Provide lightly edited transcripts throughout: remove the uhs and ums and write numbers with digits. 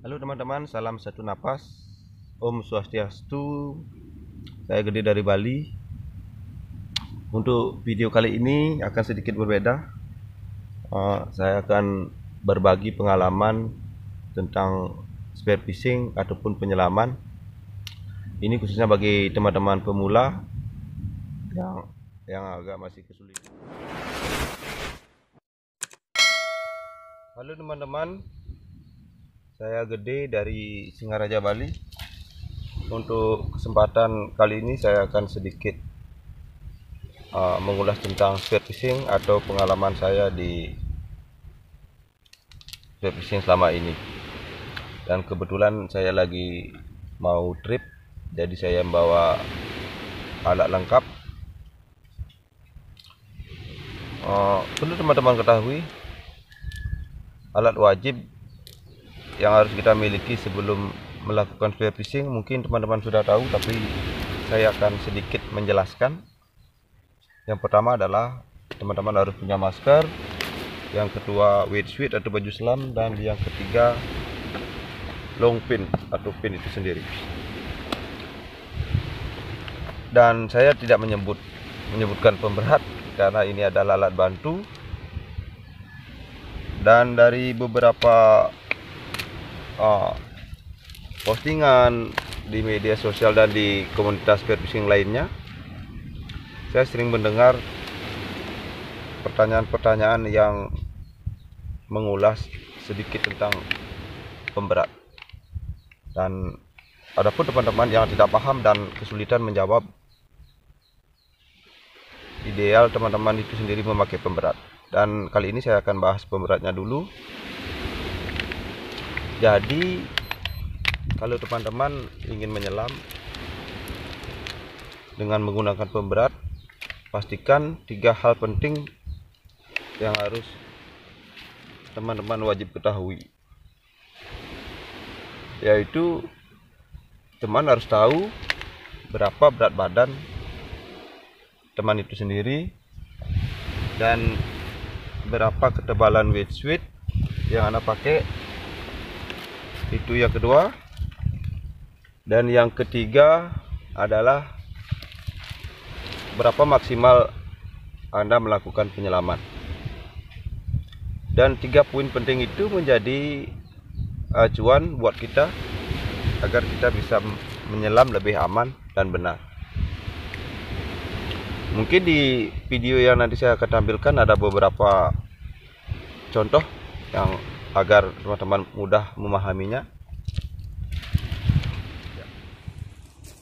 Halo teman-teman, salam satu napas. Om Swastiastu. Saya Gede dari Bali. Untuk video kali ini akan sedikit berbeda. Saya akan berbagi pengalaman tentang spearfishing ataupun penyelaman. Ini khususnya bagi teman-teman pemula yang agak masih kesulitan. Halo teman-teman, saya Gede dari Singaraja, Bali. Untuk kesempatan kali ini saya akan sedikit mengulas tentang spearfishing atau pengalaman saya di spearfishing selama ini. Dan kebetulan saya lagi mau trip, jadi saya membawa alat lengkap. Perlu teman-teman ketahui, alat wajib yang harus kita miliki sebelum melakukan spearfishing mungkin teman-teman sudah tahu, tapi saya akan sedikit menjelaskan. Yang pertama adalah teman-teman harus punya masker, yang kedua wetsuit atau baju selam, dan yang ketiga long pin atau pin itu sendiri. Dan saya tidak menyebutkan pemberat karena ini adalah alat bantu. Dan dari beberapa postingan di media sosial dan di komunitas spearfishing lainnya, saya sering mendengar pertanyaan-pertanyaan yang mengulas sedikit tentang pemberat. Dan adapun teman-teman yang tidak paham dan kesulitan menjawab, ideal teman-teman itu sendiri memakai pemberat. Dan kali ini saya akan bahas pemberatnya dulu. Jadi kalau teman-teman ingin menyelam dengan menggunakan pemberat, pastikan 3 hal penting yang harus teman-teman wajib ketahui, yaitu teman harus tahu berapa berat badan teman itu sendiri dan berapa ketebalan wetsuit yang Anda pakai. Itu yang kedua. Dan yang ketiga adalah berapa maksimal Anda melakukan penyelaman. Dan 3 poin penting itu menjadi acuan buat kita agar kita bisa menyelam lebih aman dan benar. Mungkin di video yang nanti saya akan tampilkan ada beberapa contoh yang agar teman-teman mudah memahaminya.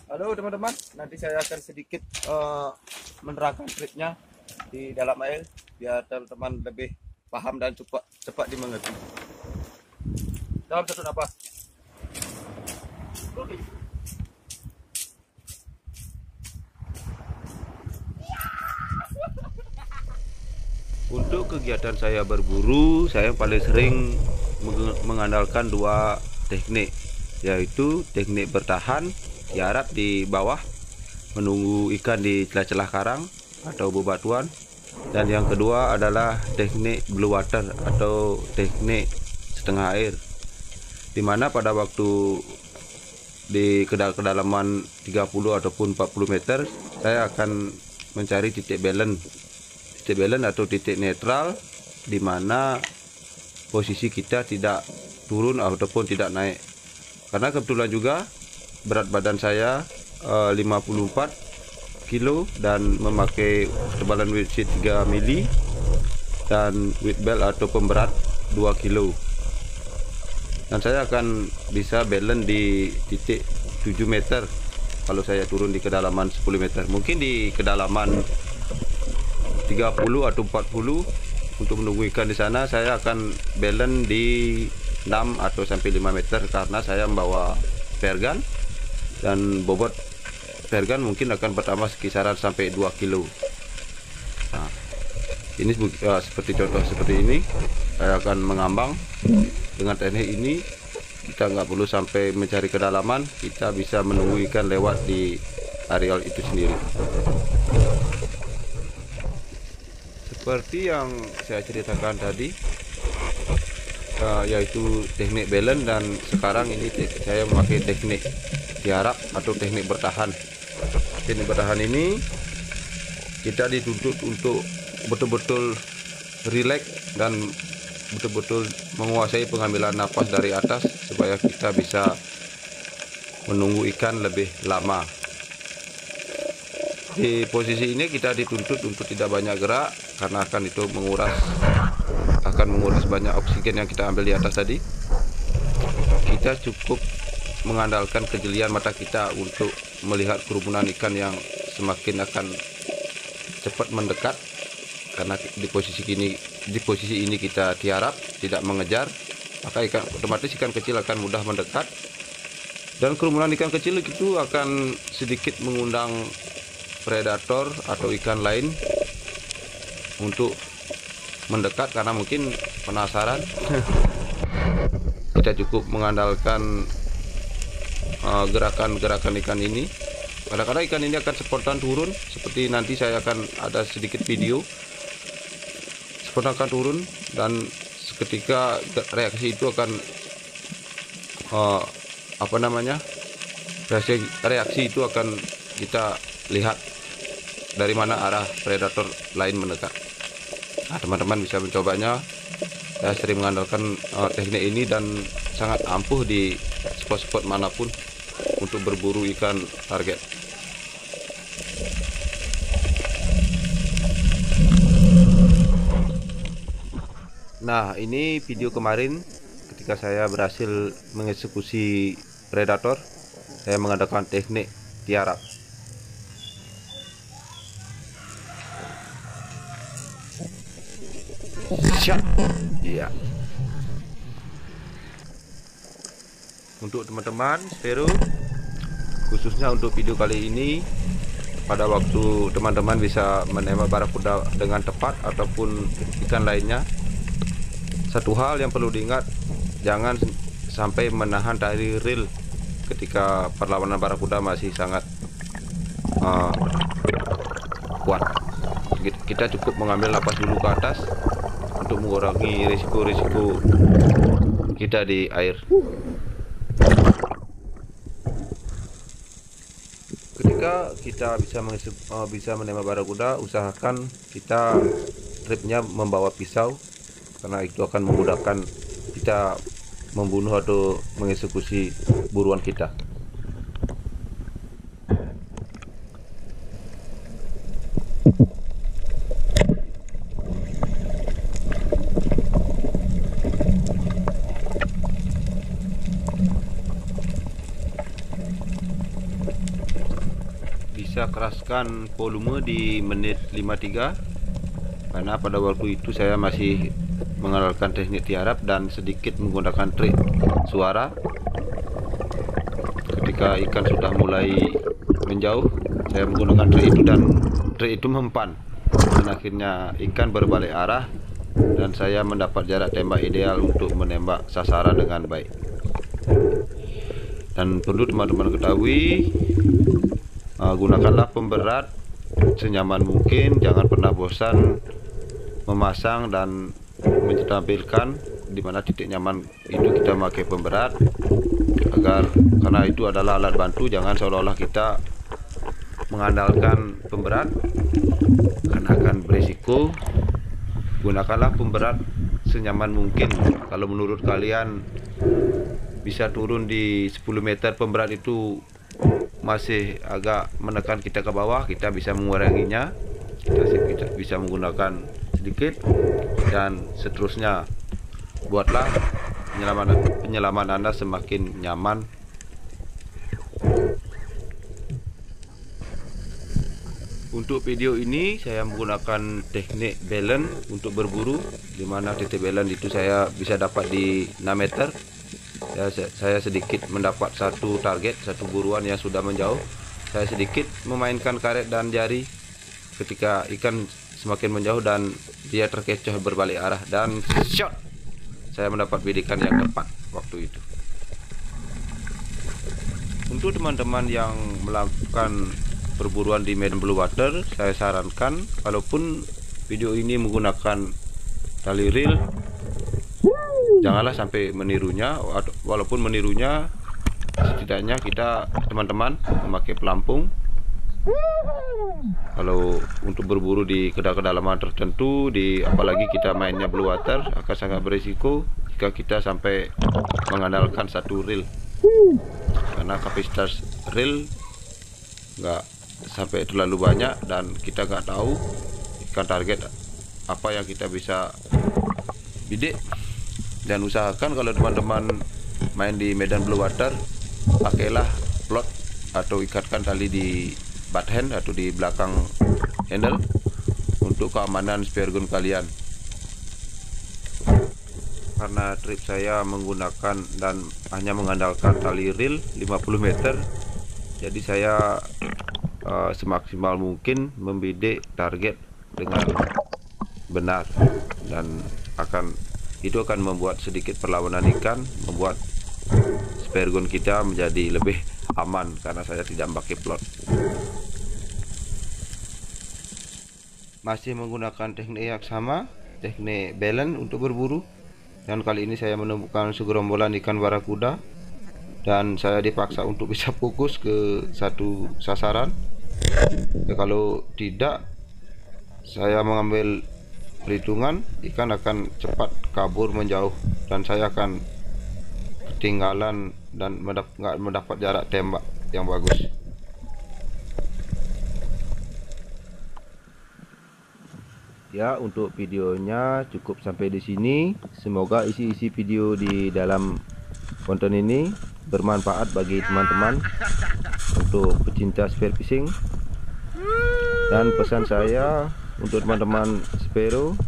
Halo teman-teman, nanti saya akan sedikit menerangkan triknya di dalam air biar teman-teman lebih paham dan cepat dimengerti. Dalam satu napas. Oke. Untuk kegiatan saya berburu, saya paling sering mengandalkan 2 teknik, yaitu teknik bertahan, diarap di bawah menunggu ikan di celah-celah karang atau bebatuan, dan yang kedua adalah teknik blue water atau teknik setengah air, dimana pada waktu di kedalaman 30 ataupun 40 meter saya akan mencari titik balance atau titik netral, di mana posisi kita tidak turun ataupun tidak naik. Karena kebetulan juga berat badan saya 54 kilo dan memakai ketebalan wetsuit 3 mili dan weight belt atau pemberat 2 kilo. Dan saya akan bisa balance di titik 7 meter kalau saya turun di kedalaman 10 meter. Mungkin di kedalaman 30 atau 40 untuk menunggu ikan di sana saya akan balance di 6 atau sampai 5 meter karena saya membawa flare gun dan bobot flare gun mungkin akan pertama kisaran sampai 2 kilo. Nah, ini seperti contoh seperti ini saya akan mengambang. Dengan teknik ini kita nggak perlu sampai mencari kedalaman, kita bisa menunggu ikan lewat di areal itu sendiri. Seperti yang saya ceritakan tadi, yaitu teknik balance, dan sekarang ini saya memakai teknik tiarap atau teknik bertahan. Teknik bertahan ini kita dituntut untuk betul-betul rileks dan betul-betul menguasai pengambilan nafas dari atas supaya kita bisa menunggu ikan lebih lama. Di posisi ini kita dituntut untuk tidak banyak gerak karena akan itu menguras banyak oksigen yang kita ambil di atas tadi. Kita cukup mengandalkan kejelian mata kita untuk melihat kerumunan ikan yang semakin akan cepat mendekat, karena di posisi ini kita tiarap, tidak mengejar, maka otomatis ikan kecil akan mudah mendekat, dan kerumunan ikan kecil itu akan sedikit mengundang predator atau ikan lain untuk mendekat karena mungkin penasaran. Kita cukup mengandalkan gerakan-gerakan ikan ini. Kadang-kadang ikan ini akan spontan turun, seperti nanti saya akan ada sedikit video spontan akan turun, dan seketika reaksi itu akan reaksi itu akan kita lihat dari mana arah predator lain mendekat. Nah, teman-teman bisa mencobanya. Saya sering mengandalkan teknik ini dan sangat ampuh di spot-spot manapun untuk berburu ikan target. Nah, ini video kemarin ketika saya berhasil mengeksekusi predator. Saya mengadakan teknik tiarap. Siap. Iya. Untuk teman-teman Spero, khususnya untuk video kali ini, pada waktu teman-teman bisa menembak barakuda dengan tepat ataupun ikan lainnya, satu hal yang perlu diingat, jangan sampai menahan tali reel ketika perlawanan barakuda masih sangat kuat. Kita cukup mengambil napas dulu ke atas untuk mengurangi risiko-risiko kita di air. Ketika kita bisa menembak barakuda, usahakan kita tripnya membawa pisau, karena itu akan memudahkan kita membunuh atau mengeksekusi buruan kita. Bisa keraskan volume di menit 53, karena pada waktu itu saya masih mengandalkan teknik tiarap dan sedikit menggunakan trik suara. Ketika ikan sudah mulai menjauh, saya menggunakan trik itu dan trik itu mempan, dan akhirnya ikan berbalik arah dan saya mendapat jarak tembak ideal untuk menembak sasaran dengan baik. Dan perlu teman-teman ketahui, gunakanlah pemberat senyaman mungkin, jangan pernah bosan memasang dan menampilkan di mana titik nyaman itu kita pakai pemberat, karena itu adalah alat bantu. Jangan seolah-olah kita mengandalkan pemberat, karena akan berisiko. Gunakanlah pemberat senyaman mungkin. Kalau menurut kalian bisa turun di 10 meter, pemberat itu masih agak menekan kita ke bawah, kita bisa menguranginya. Kita bisa menggunakan sedikit, dan seterusnya. Buatlah penyelaman Anda semakin nyaman. Untuk video ini saya menggunakan teknik balance untuk berburu, dimana titik balance itu saya bisa dapat di 6 meter. Saya sedikit mendapat satu target, satu buruan yang sudah menjauh. Saya sedikit memainkan karet dan jari ketika ikan semakin menjauh dan dia terkecoh berbalik arah, dan shot, saya mendapat bidikan yang tepat waktu itu. Untuk teman-teman yang melakukan perburuan di medan blue water, saya sarankan, kalaupun video ini menggunakan tali reel, janganlah sampai menirunya, walaupun menirunya setidaknya kita teman-teman memakai pelampung. Kalau untuk berburu di kedalaman tertentu, apalagi kita mainnya blue water, akan sangat berisiko jika kita sampai mengandalkan satu reel, karena kapasitas reel nggak sampai terlalu banyak dan kita nggak tahu ikan target apa yang kita bisa bidik. Dan usahakan kalau teman-teman main di medan blue water, pakailah plot atau ikatkan tali di butt hand atau di belakang handle untuk keamanan speargun kalian. Karena trip saya menggunakan dan hanya mengandalkan tali reel 50 meter, jadi saya semaksimal mungkin membidik target dengan benar, dan itu akan membuat sedikit perlawanan ikan, membuat speargun kita menjadi lebih aman karena saya tidak pakai plot. Masih menggunakan teknik yang sama, teknik balance untuk berburu, dan kali ini saya menemukan segerombolan ikan barakuda dan saya dipaksa untuk bisa fokus ke satu sasaran. Ya, kalau tidak, saya mengambil perhitungan ikan akan cepat kabur menjauh dan saya akan ketinggalan dan nggak mendapat jarak tembak yang bagus. Ya, untuk videonya cukup sampai di sini. Semoga isi-isi video di dalam konten ini bermanfaat bagi teman-teman untuk pecinta spear fishing. Dan pesan saya untuk teman-teman Spero,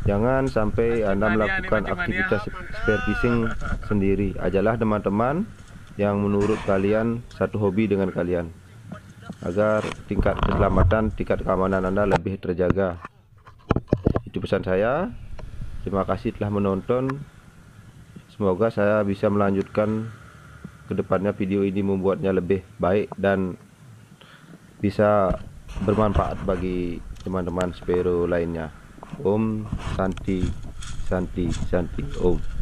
jangan sampai Anda melakukan aktivitas spear fishing sendiri. Ajalah teman-teman yang menurut kalian satu hobi dengan kalian, agar tingkat keselamatan, tingkat keamanan Anda lebih terjaga. Itu pesan saya. Terima kasih telah menonton. Semoga saya bisa melanjutkan kedepannya video ini, membuatnya lebih baik dan bisa bermanfaat bagi teman-teman Spero lainnya. Om Santi Santi Santi Om.